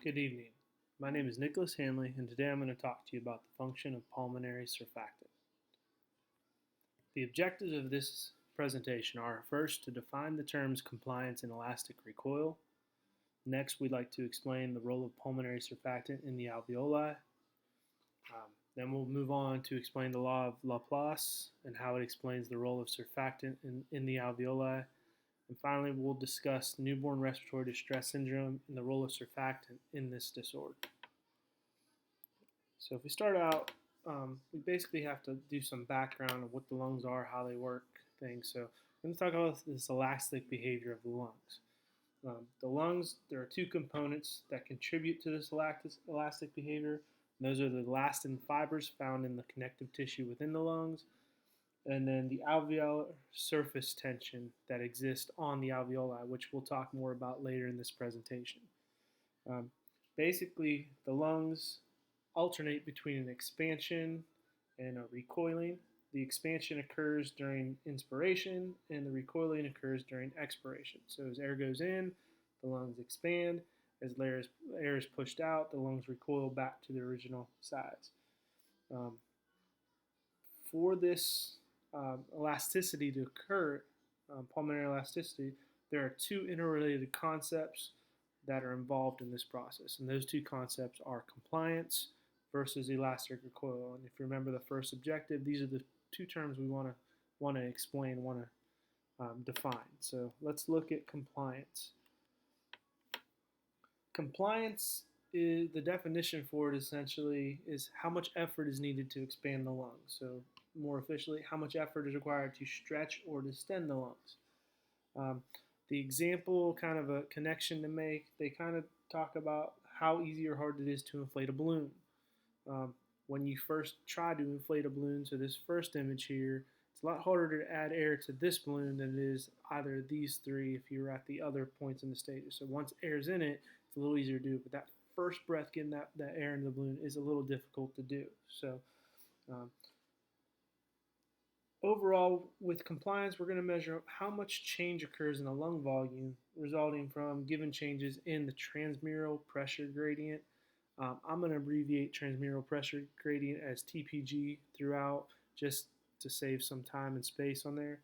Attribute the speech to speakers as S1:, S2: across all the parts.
S1: Good evening. My name is Nicholas Hanley, and today I'm going to talk to you about the function of pulmonary surfactant. The objectives of this presentation are first to define the terms compliance and elastic recoil. Next, we'd like to explain the role of pulmonary surfactant in the alveoli. Then we'll move on to explain the law of Laplace and how it explains the role of surfactant in the alveoli. And finally, we'll discuss newborn respiratory distress syndrome and the role of surfactant in this disorder. So if we start out, we basically have to do some background of what the lungs are, how they work, things. So I'm going to talk about this elastic behavior of the lungs. The lungs, there are two components that contribute to this elastic behavior. And those are the elastin fibers found in the connective tissue within the lungs, and then the alveolar surface tension that exists on the alveoli, which we'll talk more about later in this presentation. Basically, the lungs alternate between an expansion and a recoiling. The expansion occurs during inspiration, and the recoiling occurs during expiration. So as air goes in, the lungs expand. As air is pushed out, the lungs recoil back to their original size. For this elasticity to occur, pulmonary elasticity, there are two interrelated concepts that are involved in this process. And those two concepts are compliance versus elastic recoil. And if you remember the first objective, these are the two terms we want to explain, want to define. So let's look at compliance. Compliance is the definition for it essentially is how much effort is needed to expand the lungs. So more officially, how much effort is required to stretch or distend the lungs. The example, kind of a connection to make, they kind of talk about how easy or hard it is to inflate a balloon. When you first try to inflate a balloon, so this first image here, it's a lot harder to add air to this balloon than it is either of these three if you're at the other points in the stages. So once air's in it, it's a little easier to do, but that first breath getting that air into the balloon is a little difficult to do. So overall, with compliance, we're going to measure how much change occurs in the lung volume resulting from given changes in the transmural pressure gradient. I'm going to abbreviate transmural pressure gradient as TPG throughout just to save some time and space on there.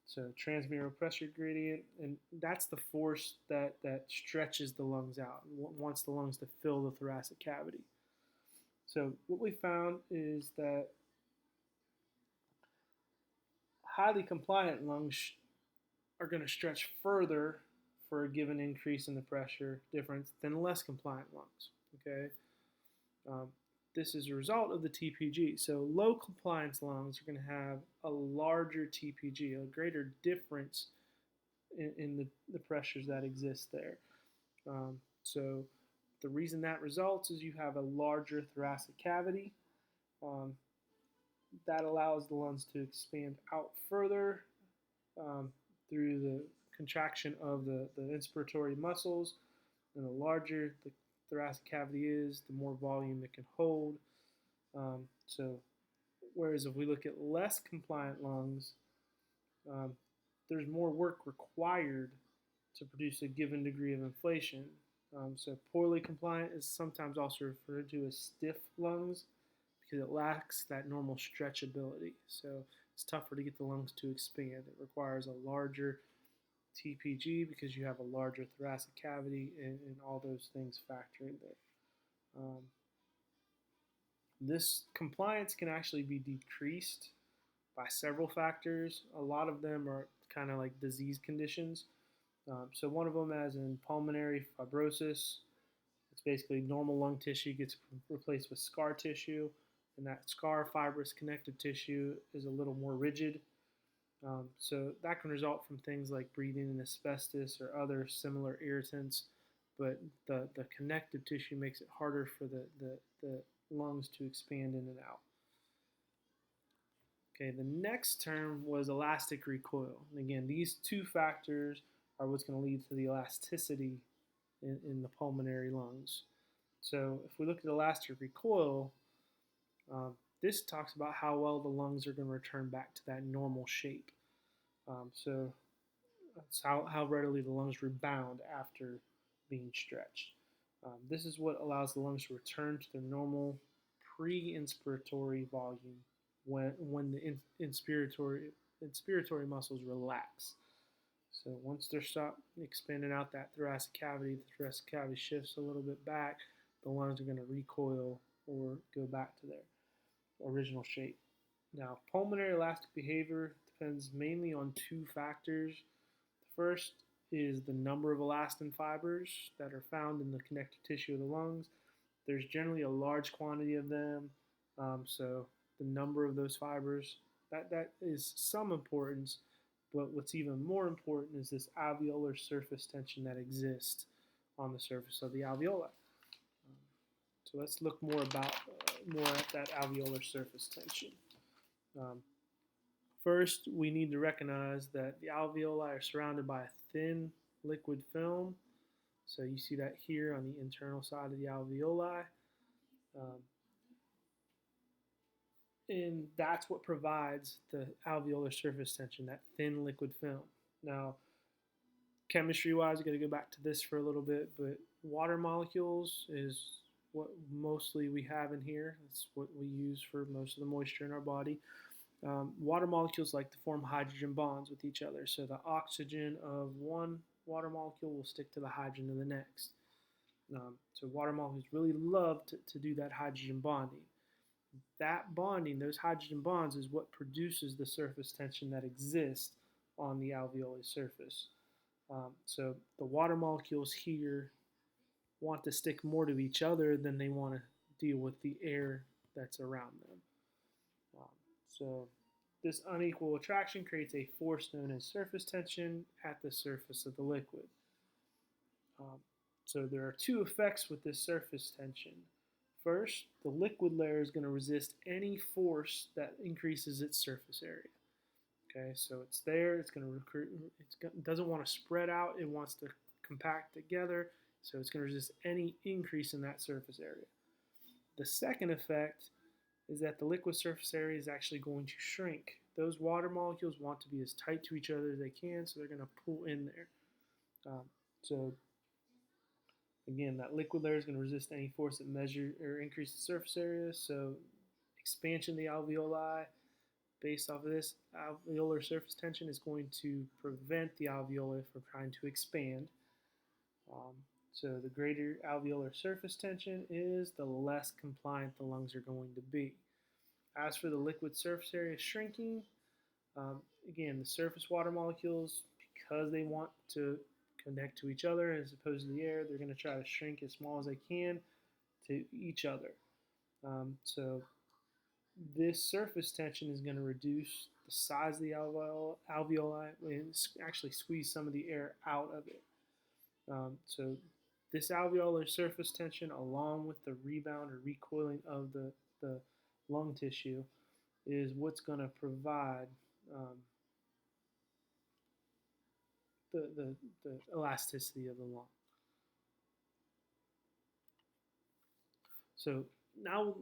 S1: So transmural pressure gradient, and that's the force that stretches the lungs out and wants the lungs to fill the thoracic cavity. So what we found is that highly compliant lungs are going to stretch further for a given increase in the pressure difference than less compliant lungs. Okay, this is a result of the TPG. So low compliance lungs are going to have a larger TPG, a greater difference in the pressures that exist there. So the reason that results is you have a larger thoracic cavity. That allows the lungs to expand out further through the contraction of the inspiratory muscles. And the larger the thoracic cavity is, the more volume it can hold. So whereas if we look at less compliant lungs, there's more work required to produce a given degree of inflation. So poorly compliant is sometimes also referred to as stiff lungs because it lacks that normal stretchability. So it's tougher to get the lungs to expand. It requires a larger TPG because you have a larger thoracic cavity and all those things factor in there. This compliance can actually be decreased by several factors. A lot of them are kind of like disease conditions. So one of them, as in pulmonary fibrosis, it's basically normal lung tissue gets replaced with scar tissue, and that scar fibrous connective tissue is a little more rigid. So that can result from things like breathing in asbestos or other similar irritants, but the connective tissue makes it harder for the lungs to expand in and out. Okay, the next term was elastic recoil. And again, these two factors are what's going to lead to the elasticity in the pulmonary lungs. So if we look at elastic recoil, this talks about how well the lungs are going to return back to that normal shape. So that's how readily the lungs rebound after being stretched. This is what allows the lungs to return to their normal pre-inspiratory volume when the inspiratory muscles relax. So once they're stopped expanding out that thoracic cavity, the thoracic cavity shifts a little bit back, the lungs are going to recoil or go back to their original shape. Now, pulmonary elastic behavior depends mainly on two factors. The first is the number of elastin fibers that are found in the connective tissue of the lungs. There's generally a large quantity of them, so the number of those fibers, that is some importance, but what's even more important is this alveolar surface tension that exists on the surface of the alveoli. So let's look more at that alveolar surface tension. Um, First, we need to recognize that the alveoli are surrounded by a thin liquid film. So you see that here on the internal side of the alveoli. Um, and that's what provides the alveolar surface tension, that thin liquid film. Now, chemistry-wise, we're going to go back to this for a little bit, but water molecules is what mostly we have in here. It's what we use for most of the moisture in our body. Water molecules like to form hydrogen bonds with each other. So the oxygen of one water molecule will stick to the hydrogen of the next. So water molecules really love to do that hydrogen bonding. That bonding, those hydrogen bonds, is what produces the surface tension that exists on the alveoli surface. So the water molecules here want to stick more to each other than they want to deal with the air that's around them. So this unequal attraction creates a force known as surface tension at the surface of the liquid. So there are two effects with this surface tension. First, the liquid layer is going to resist any force that increases its surface area. Okay, so it's there. It's going to recruit. It doesn't want to spread out. It wants to compact together. So it's going to resist any increase in that surface area. The second effect is that the liquid surface area is actually going to shrink. Those water molecules want to be as tight to each other as they can, so they're going to pull in there. So again, that liquid layer is going to resist any force that measure or increase the surface area. So expansion of the alveoli based off of this alveolar surface tension is going to prevent the alveoli from trying to expand. So the greater alveolar surface tension is, the less compliant the lungs are going to be. As for the liquid surface area shrinking, again, the surface water molecules, because they want to connect to each other as opposed to the air, they're going to try to shrink as small as they can to each other. So this surface tension is going to reduce the size of the alveoli and actually squeeze some of the air out of it. So this alveolar surface tension, along with the rebound or recoiling of the lung tissue, is what's going to provide the elasticity of the lung. So now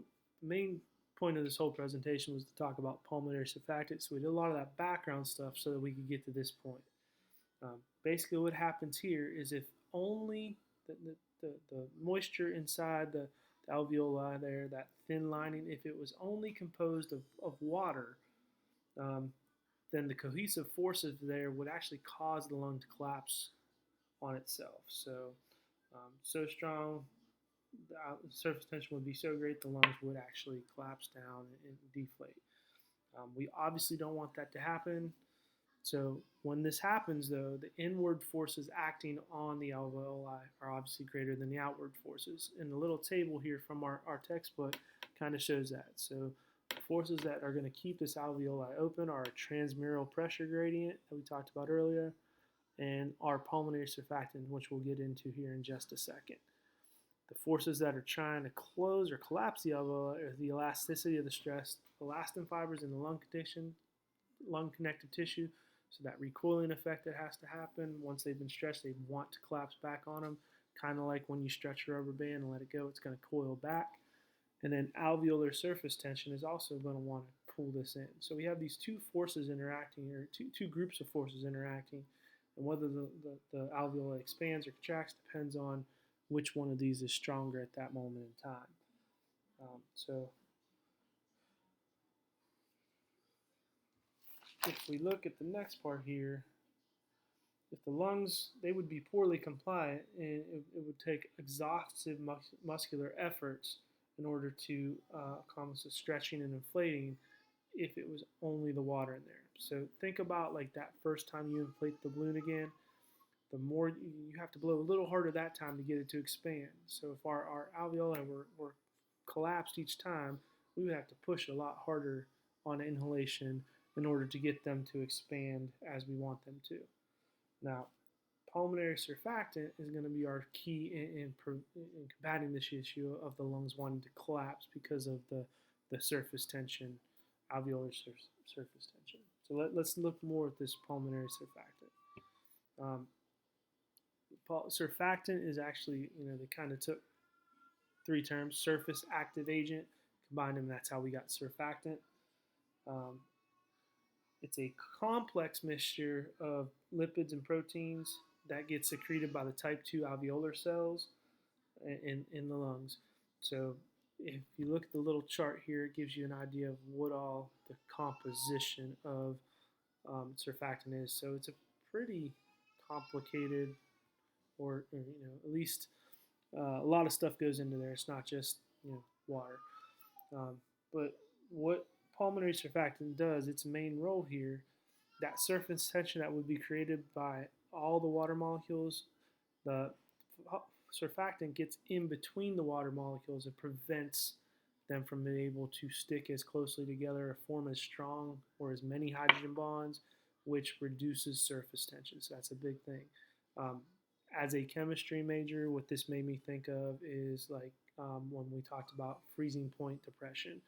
S1: the main point of this whole presentation was to talk about pulmonary surfactants. So we did a lot of that background stuff so that we could get to this point. Basically what happens here is if only the moisture inside the alveoli there, that thin lining, if it was only composed of water, then the cohesive forces there would actually cause the lung to collapse on itself. So strong, the surface tension would be so great, the lungs would actually collapse down and deflate. We obviously don't want that to happen. So when this happens, though, the inward forces acting on the alveoli are obviously greater than the outward forces. And the little table here from our textbook kind of shows that. So the forces that are going to keep this alveoli open are a transmural pressure gradient that we talked about earlier, and our pulmonary surfactant, which we'll get into here in just a second. The forces that are trying to close or collapse the alveoli are the elasticity of the stressed elastin fibers in the lung connective tissue. So that recoiling effect that has to happen, once they've been stretched, they want to collapse back on them. Kind of like when you stretch a rubber band and let it go, it's going to coil back. And then alveolar surface tension is also going to want to pull this in. So we have these two forces interacting, or two groups of forces interacting. And whether the alveoli expands or contracts depends on which one of these is stronger at that moment in time. So if we look at the next part here, if the lungs, they would be poorly compliant, and it would take exhaustive muscular efforts in order to accomplish the stretching and inflating if it was only the water in there. So think about like that first time you inflate the balloon again, the more you have to blow a little harder that time to get it to expand. So if our alveoli were collapsed each time, we would have to push a lot harder on inhalation in order to get them to expand as we want them to. Now, pulmonary surfactant is going to be our key in combating this issue of the lungs wanting to collapse because of the surface tension, alveolar surface tension. So let's look more at this pulmonary surfactant. Surfactant is actually, they kind of took three terms: surface active agent, combined them, that's how we got surfactant. It's a complex mixture of lipids and proteins that gets secreted by the type 2 alveolar cells in the lungs. So if you look at the little chart here, it gives you an idea of what all the composition of surfactant is. So it's a pretty complicated, or at least a lot of stuff goes into there. It's not just water. But what pulmonary surfactant does, its main role here, that surface tension that would be created by all the water molecules, the surfactant gets in between the water molecules and prevents them from being able to stick as closely together or form as strong or as many hydrogen bonds, which reduces surface tension. So that's a big thing. As a chemistry major, what this made me think of is like when we talked about freezing point depression.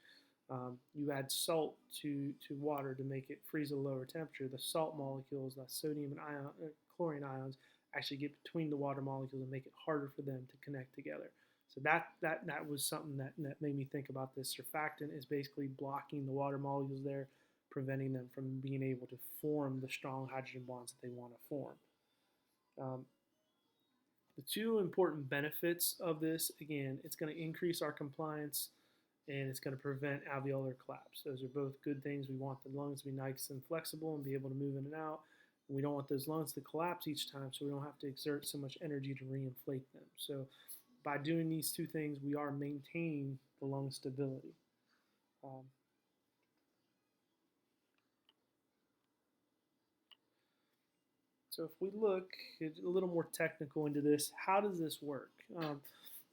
S1: You add salt to water to make it freeze at a lower temperature. The salt molecules, the sodium and chlorine ions, actually get between the water molecules and make it harder for them to connect together. So that was something that made me think about this. Surfactant is basically blocking the water molecules there, preventing them from being able to form the strong hydrogen bonds that they want to form. The two important benefits of this, again, it's going to increase our compliance and it's going to prevent alveolar collapse. Those are both good things. We want the lungs to be nice and flexible and be able to move in and out. And we don't want those lungs to collapse each time, so we don't have to exert so much energy to reinflate them. So by doing these two things, we are maintaining the lung stability. So if we look a little more technical into this, how does this work?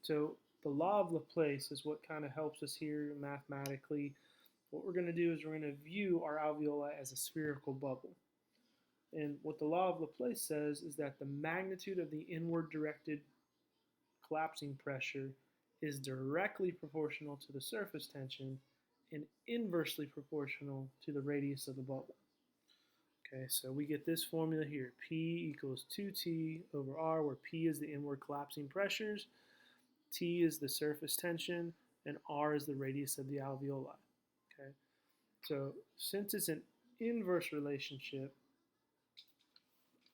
S1: So the law of Laplace is what kind of helps us here mathematically. What we're going to do is we're going to view our alveoli as a spherical bubble. And what the law of Laplace says is that the magnitude of the inward directed collapsing pressure is directly proportional to the surface tension and inversely proportional to the radius of the bubble. Okay, so we get this formula here. P equals 2T over R, where P is the inward collapsing pressures, T is the surface tension, and R is the radius of the alveoli. Okay, so since it's an inverse relationship,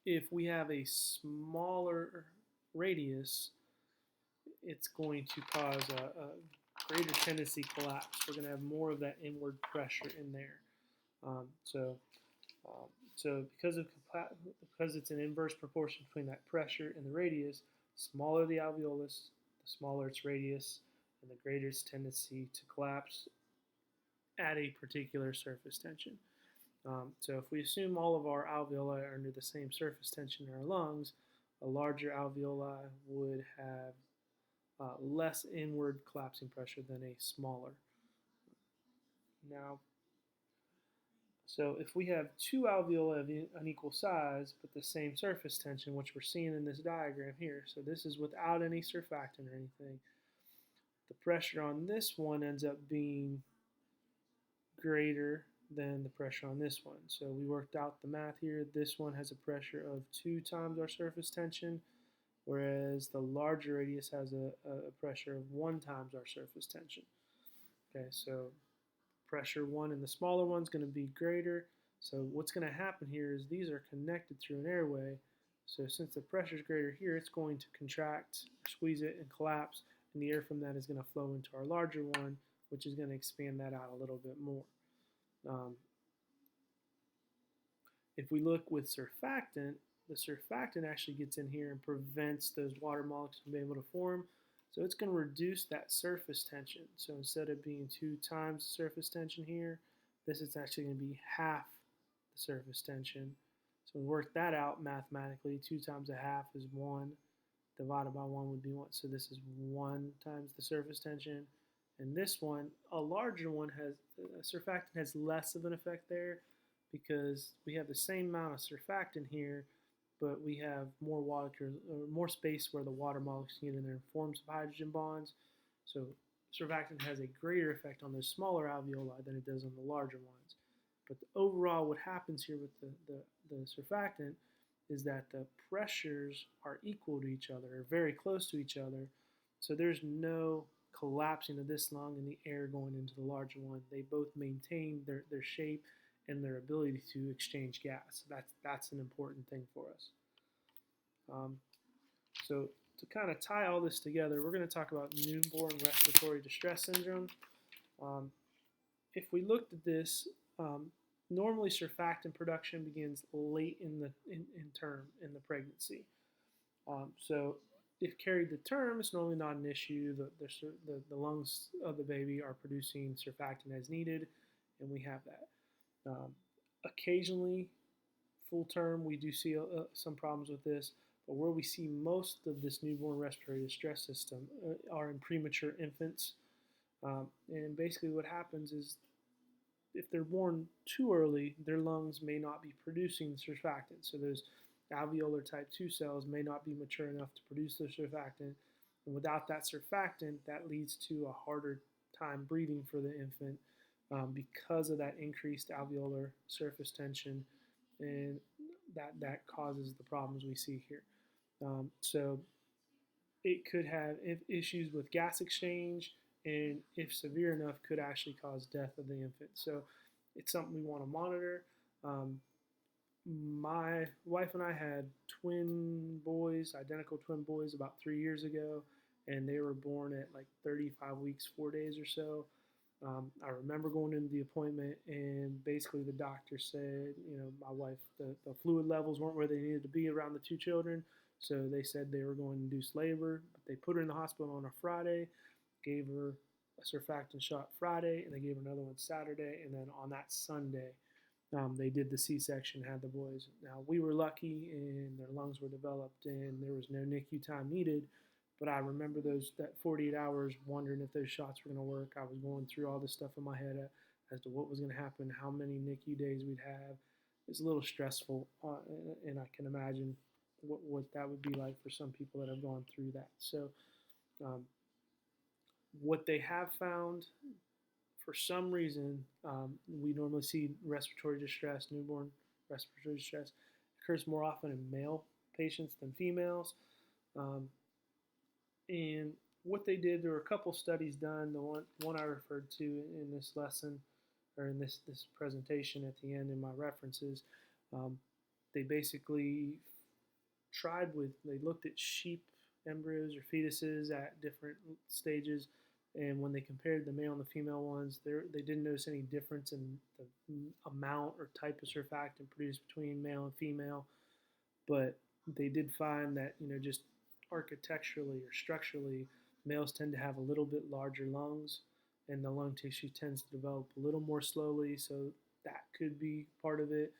S1: if we have a smaller radius, it's going to cause a greater tendency collapse. We're going to have more of that inward pressure in there. So because it's an inverse proportion between that pressure and the radius, smaller the alveolus, the smaller its radius, and the greater its tendency to collapse at a particular surface tension. So if we assume all of our alveoli are under the same surface tension in our lungs, a larger alveoli would have less inward collapsing pressure than a smaller. Now, so if we have two alveoli of unequal size but the same surface tension, which we're seeing in this diagram here, so this is without any surfactant or anything, the pressure on this one ends up being greater than the pressure on this one. So we worked out the math here. This one has a pressure of 2 times our surface tension, whereas the larger radius has a pressure of 1 times our surface tension. Okay, so pressure 1 in the smaller one is going to be greater. So what's going to happen here is these are connected through an airway, So since the pressure is greater here, it's going to contract, squeeze it, and collapse, and the air from that is going to flow into our larger one, which is going to expand that out a little bit more. Um, if we look with surfactant, the surfactant actually gets in here and prevents those water molecules from being able to form. So it's going to reduce that surface tension. So instead of being 2 times the surface tension here, this is actually going to be half the surface tension. So we work that out mathematically. 2 times a half is 1. Divided by 1 would be 1. So this is 1 times the surface tension. And this one, a larger one, has surfactant has less of an effect there because we have the same amount of surfactant here, but we have more water, or more space where the water molecules can get in there and form some hydrogen bonds. So surfactant has a greater effect on those smaller alveoli than it does on the larger ones. But overall, what happens here with the surfactant is that the pressures are equal to each other, or very close to each other. So there's no collapsing of this lung and the air going into the larger one. They both maintain their shape and their ability to exchange gas. That's an important thing for us. Um, so to kind of tie all this together, we're going to talk about newborn respiratory distress syndrome. Um, if we looked at this, normally surfactant production begins late in term in the pregnancy. So if carried to term, it's normally not an issue. The lungs of the baby are producing surfactant as needed, and we have that. Occasionally, full term, we do see some problems with this, but where we see most of this newborn respiratory distress system are in premature infants. And basically what happens is if they're born too early, their lungs may not be producing surfactant. So those alveolar type 2 cells may not be mature enough to produce the surfactant. And without that surfactant, that leads to a harder time breathing for the infant because of that increased alveolar surface tension, and that causes the problems we see here. So it could have issues with gas exchange, and if severe enough, could actually cause death of the infant. So it's something we want to monitor. My wife and I had twin boys, identical twin boys, about 3 years ago, and they were born at like 35 weeks, 4 days or so. I remember going into the appointment, and basically the doctor said, my wife, the fluid levels weren't where they needed to be around the 2 children, so they said they were going to induce labor. But they put her in the hospital on a Friday, gave her a surfactant shot Friday, and they gave her another one Saturday, and then on that Sunday, they did the C-section, had the boys. Now, we were lucky, and their lungs were developed, and there was no NICU time needed. But I remember that 48 hours wondering if those shots were going to work. I was going through all this stuff in my head as to what was going to happen, how many NICU days we'd have. It's a little stressful, and I can imagine what that would be like for some people that have gone through that. So um, what they have found, for some reason, we normally see respiratory distress, newborn respiratory distress, occurs more often in male patients than females. Um, And what they did, there were a couple studies done. The one I referred to in this lesson, or in this presentation at the end in my references, um, they basically they looked at sheep embryos or fetuses at different stages, and when they compared the male and the female ones, they didn't notice any difference in the amount or type of surfactant produced between male and female. But they did find that, just architecturally or structurally, males tend to have a little bit larger lungs, and the lung tissue tends to develop a little more slowly. So that could be part of it.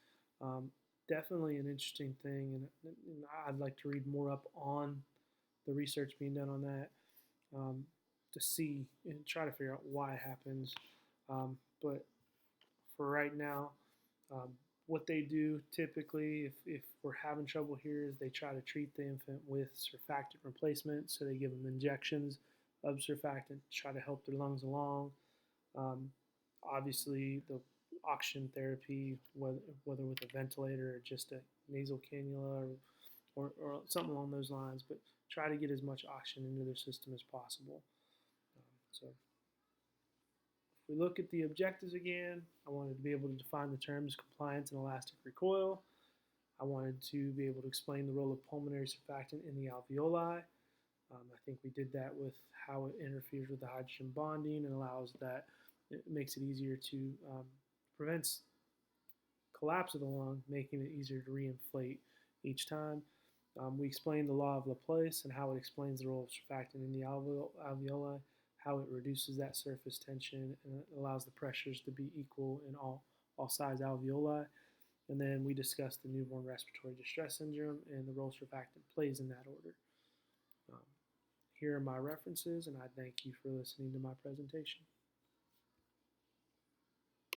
S1: Definitely an interesting thing, and I'd like to read more up on the research being done on that, to see and try to figure out why it happens. But for right now, um, what they do typically, if we're having trouble here, is they try to treat the infant with surfactant replacement. So they give them injections of surfactant to try to help their lungs along. Um, Obviously, the oxygen therapy, whether with a ventilator or just a nasal cannula or something along those lines, but try to get as much oxygen into their system as possible. So if we look at the objectives again, I wanted to be able to define the terms compliance and elastic recoil. I wanted to be able to explain the role of pulmonary surfactant in the alveoli. I think we did that with how it interferes with the hydrogen bonding and allows that, it makes it easier to prevents collapse of the lung, making it easier to reinflate each time. We explained the law of Laplace and how it explains the role of surfactant in the alveoli, how it reduces that surface tension and it allows the pressures to be equal in all size alveoli. And then we discussed the newborn respiratory distress syndrome and the role surfactant plays in that order. Um, Here are my references, and I thank you for listening to my presentation.